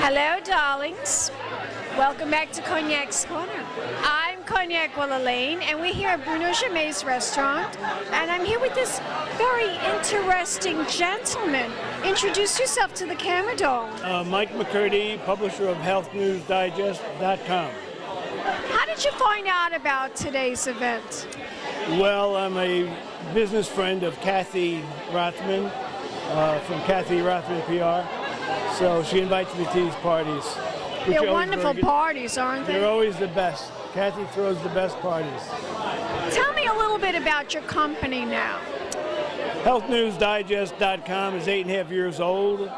Hello, darlings. Welcome back to Cognac's Corner. I'm Cognac Wellerlane, and we're here at Bruno Germain's restaurant, and I'm here with this very interesting gentleman. Introduce yourself to the camera, doll. Mike McCurdy, publisher of HealthNewsDigest.com. How did you find out about today's event? Well, I'm a business friend of Kathy Rothman from Kathy Rothman PR. So she invites me to these parties. They're wonderful parties, aren't they? They're always the best. Kathy throws the best parties. Tell me a little bit about your company now. HealthNewsDigest.com is 8.5 years old.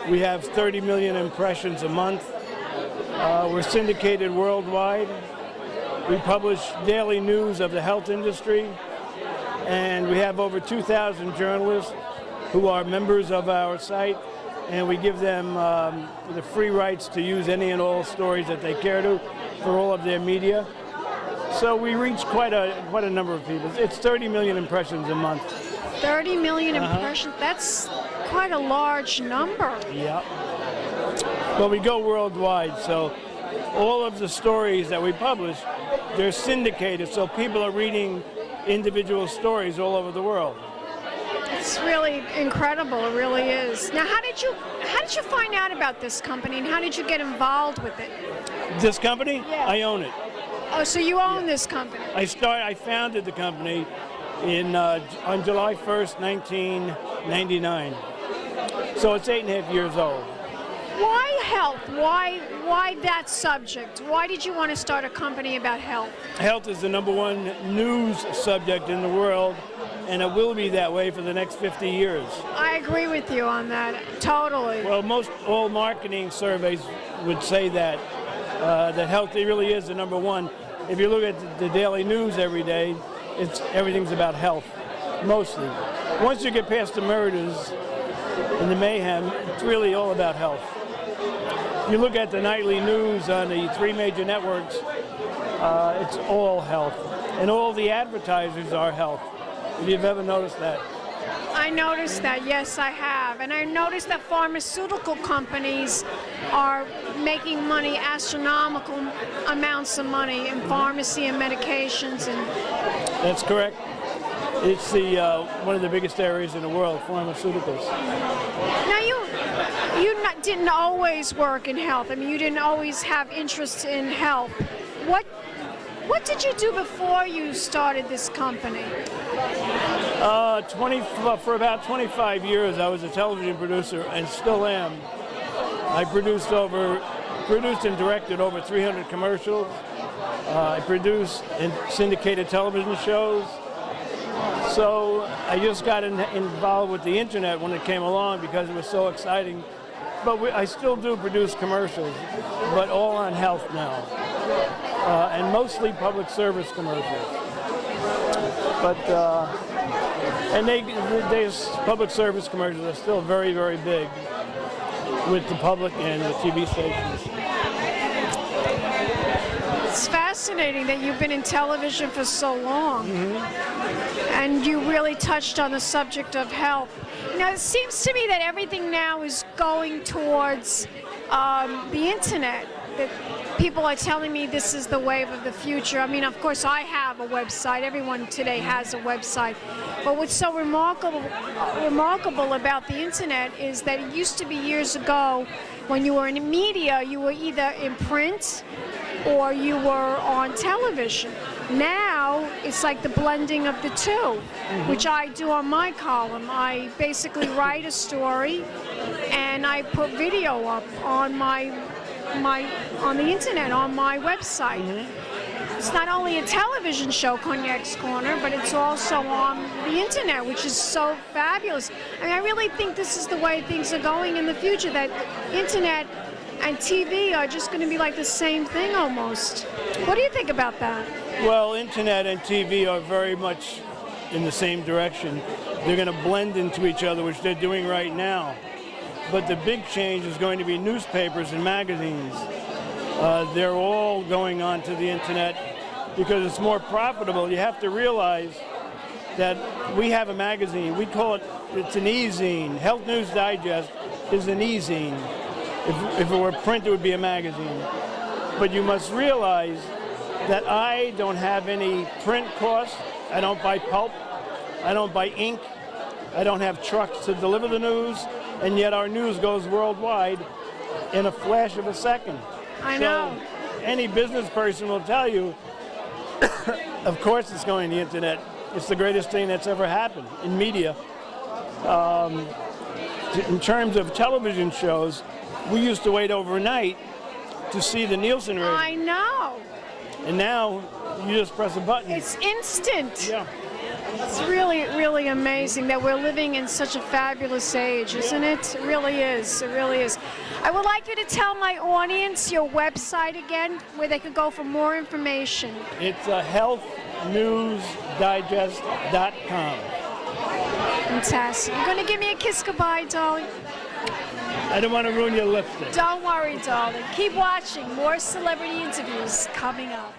We have 30 million impressions a month. We're syndicated worldwide. We publish daily news of the health industry. And we have over 2,000 journalists who are members of our site. And we give them the free rights to use any and all stories that they care to for all of their media. So we reach quite a number of people. It's 30 million impressions a month. 30 million impressions? That's quite a large number. Yeah. Well, we go worldwide, so all of the stories that we publish, they're syndicated, so people are reading individual stories all over the world. It's really incredible, it really is. Now, how did you find out about this company, and how did you get involved with it? This company? Yeah. I own it. Oh, so you own this company? I founded the company on July 1st, 1999. So it's 8.5 years old. Why health? Why that subject? Why did you want to start a company about health? Health is the #1 news subject in the world, and it will be that way for the next 50 years. I agree with you on that, totally. Well, all marketing surveys would say that health really is the #1. If you look at the daily news every day, everything's about health, mostly. Once you get past the murders and the mayhem, it's really all about health. If you look at the nightly news on the 3 major networks, it's all health. And all the advertisers are health. If you've ever noticed that. I noticed that, yes, I have. And I noticed that pharmaceutical companies are making money, astronomical amounts of money in pharmacy and medications. That's correct. It's one of the biggest areas in the world, pharmaceuticals. Now, you didn't always work in health. I mean, you didn't always have interest in health. What did you do before you started this company? For about 25 years, I was a television producer and still am. I produced and directed over 300 commercials. I produced and syndicated television shows. So I just got involved with the internet when it came along because it was so exciting. But I still do produce commercials, but all on health now. And mostly public service commercials. But these public service commercials are still very, very big with the public and the TV stations. It's fascinating that you've been in television for so long, and you really touched on the subject of health. Now, it seems to me that everything now is going towards the internet. That people are telling me this is the wave of the future. I mean, of course, I have a website. Everyone today has a website. But what's so remarkable about the internet is that it used to be years ago when you were in media, you were either in print or you were on television. Now, it's like the blending of the two, which I do on my column. I basically write a story and I put video up on on the internet, on my website. It's not only a television show, Cognac's Corner, but it's also on the internet, which is so fabulous. I mean, I really think this is the way things are going in the future, that internet and TV are just going to be like the same thing almost. What do you think about that? Well, internet and TV are very much in the same direction. They're going to blend into each other, which they're doing right now. But the big change is going to be newspapers and magazines. They're all going on to the internet because it's more profitable. You have to realize that we have a magazine. We call it's an e-zine. Health News Digest is an e-zine. If it were print, it would be a magazine. But you must realize that I don't have any print costs. I don't buy pulp. I don't buy ink. I don't have trucks to deliver the news. And yet our news goes worldwide in a flash of a second. I know. So any business person will tell you, of course it's going to the internet. It's the greatest thing that's ever happened in media. In terms of television shows, we used to wait overnight to see the Nielsen rating. I know. And now you just press a button. It's instant. Yeah. It's really, really amazing that we're living in such a fabulous age, isn't it? It really is. It really is. I would like you to tell my audience your website again, where they could go for more information. It's healthnewsdigest.com. Fantastic. You're going to give me a kiss goodbye, darling? I don't want to ruin your lipstick. Don't worry, darling. Keep watching. More celebrity interviews coming up.